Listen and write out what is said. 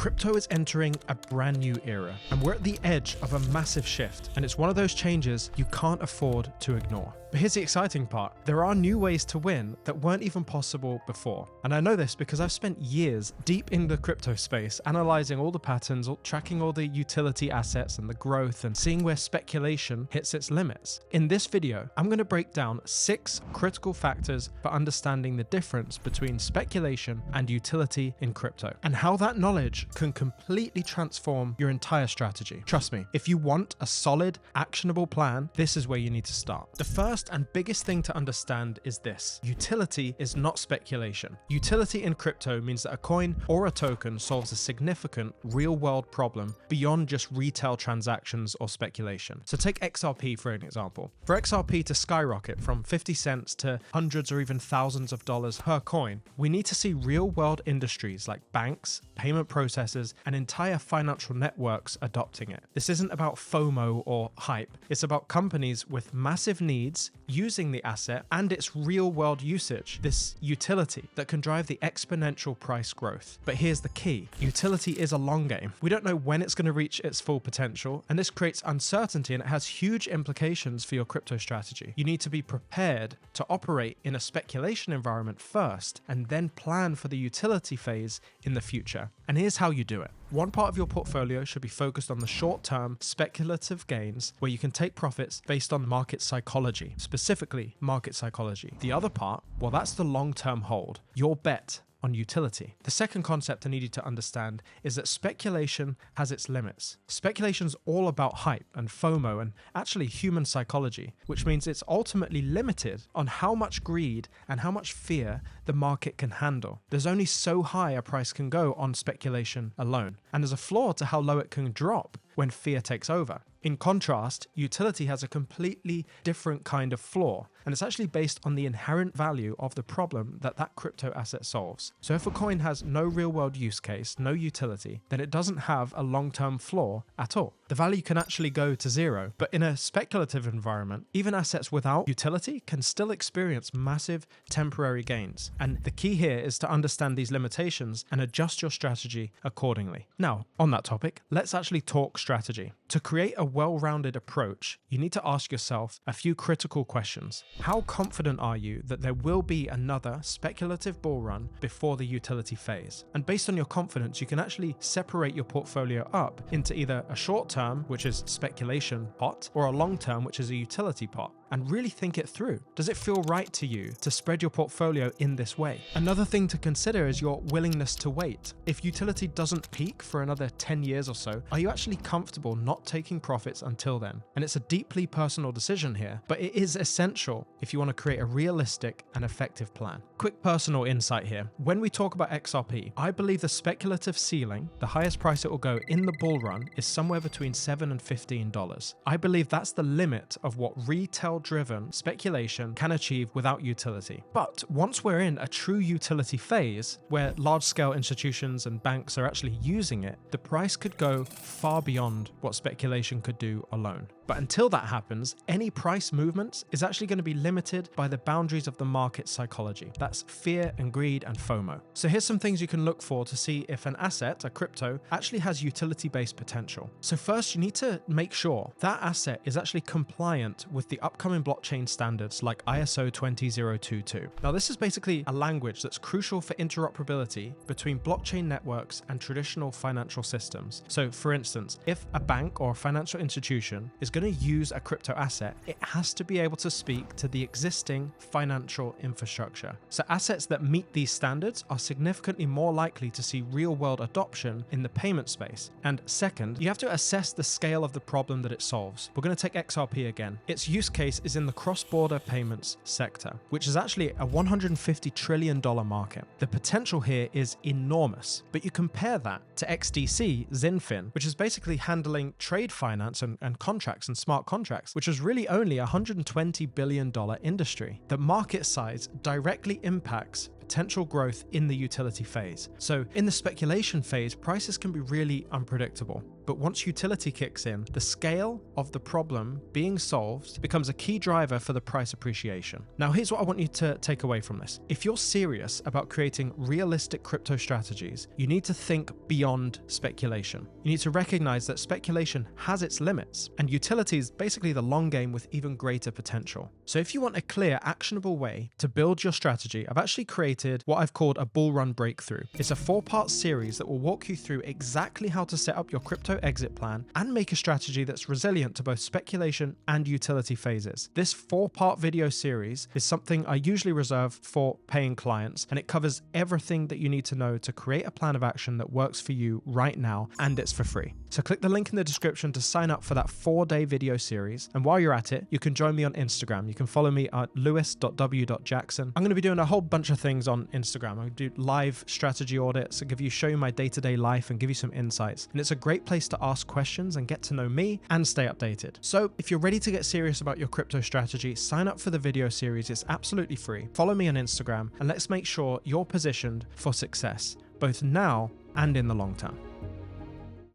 Crypto is entering a brand new era, and we're at the edge of a massive shift, and it's one of those changes you can't afford to ignore. But here's the exciting part. There are new ways to win that weren't even possible before. And I know this because I've spent years deep in the crypto space, analyzing all the patterns, tracking all the utility assets and the growth, and seeing where speculation hits its limits. In this video, I'm going to break down 6 critical factors for understanding the difference between speculation and utility in crypto, and how that knowledge can completely transform your entire strategy. Trust me, if you want a solid, actionable plan, this is where you need to start. The first and biggest thing to understand is this: utility is not speculation. Utility in crypto means that a coin or a token solves a significant real-world problem beyond just retail transactions or speculation. So take XRP for an example. For XRP to skyrocket from 50 cents to hundreds or even thousands of dollars per coin, we need to see real-world industries like banks, payment processors, and entire financial networks adopting it. This isn't about FOMO or hype. It's about companies with massive needs using the asset and its real-world usage, this utility that can drive the exponential price growth. But here's the key: utility is a long game. We don't know when it's going to reach its full potential, and this creates uncertainty, and it has huge implications for your crypto strategy. You need to be prepared to operate in a speculation environment first, and then plan for the utility phase in the future. And here's how you do it. One part of your portfolio should be focused on the short-term speculative gains, where you can take profits based on market psychology, specifically market psychology. The other part, well, that's the long-term hold, your bet on utility. The second concept I need you to understand is that speculation has its limits. Speculation's all about hype and FOMO and actually human psychology, which means it's ultimately limited on how much greed and how much fear the market can handle. There's only so high a price can go on speculation alone, and there's a floor to how low it can drop when fear takes over. In contrast, utility has a completely different kind of floor, and it's actually based on the inherent value of the problem that that crypto asset solves. So if a coin has no real-world use case, no utility, then it doesn't have a long-term floor at all. The value can actually go to zero, but in a speculative environment, even assets without utility can still experience massive temporary gains. And the key here is to understand these limitations and adjust your strategy accordingly. Now, on that topic, let's actually talk strategy. To create a well-rounded approach, you need to ask yourself a few critical questions. How confident are you that there will be another speculative bull run before the utility phase? And based on your confidence, you can actually separate your portfolio up into either a short-term, which is speculation pot, or a long-term, which is a utility pot, and really think it through. Does it feel right to you to spread your portfolio in this way? Another thing to consider is your willingness to wait. If utility doesn't peak for another 10 years or so, are you actually comfortable not taking profits until then? And it's a deeply personal decision here, but it is essential if you want to create a realistic and effective plan. Quick personal insight here. When we talk about XRP, I believe the speculative ceiling, the highest price it will go in the bull run, is somewhere between $7 and $15. I believe that's the limit of what retail-driven speculation can achieve without utility. But once we're in a true utility phase, where large-scale institutions and banks are actually using it, the price could go far beyond what speculation could do alone. But until that happens, any price movements is actually going to be limited by the boundaries of the market psychology. That's fear and greed and FOMO. So here's some things you can look for to see if an asset, a crypto, actually has utility-based potential. So first, you need to make sure that asset is actually compliant with the upcoming blockchain standards like ISO 20022. Now, this is basically a language that's crucial for interoperability between blockchain networks and traditional financial systems. So for instance, if a bank or a financial institution is going to use a crypto asset, it has to be able to speak to the existing financial infrastructure. So assets that meet these standards are significantly more likely to see real-world adoption in the payment space. And second, you have to assess the scale of the problem that it solves. We're going to take XRP again. Its use case is in the cross-border payments sector, which is actually a $150 trillion market. The potential here is enormous, but you compare that to XDC, XinFin, which is basically handling trade finance and contracts and smart contracts, which was really only a $120 billion industry. The market size directly impacts potential growth in the utility phase. So in the speculation phase, prices can be really unpredictable. but once utility kicks in, the scale of the problem being solved becomes a key driver for the price appreciation. Now, here's what I want you to take away from this. If you're serious about creating realistic crypto strategies, you need to think beyond speculation. You need to recognize that speculation has its limits, and utility is basically the long game with even greater potential. So if you want a clear, actionable way to build your strategy, I've actually created what I've called a bull run breakthrough. It's a 4-part series that will walk you through exactly how to set up your crypto exit plan and make a strategy that's resilient to both speculation and utility phases. This 4-part video series is something I usually reserve for paying clients, and it covers everything that you need to know to create a plan of action that works for you right now, and it's for free. So click the link in the description to sign up for that 4-day video series, and while you're at it, you can join me on Instagram. You can follow me at lewis.w.jackson. I'm going to be doing a whole bunch of things on Instagram. I'm going to do live strategy audits and show you my day-to-day life and give you some insights. And it's a great place to ask questions and get to know me and stay updated. So if you're ready to get serious about your crypto strategy, sign up for the video series. It's absolutely free. Follow me on Instagram and let's make sure you're positioned for success, both now and in the long term.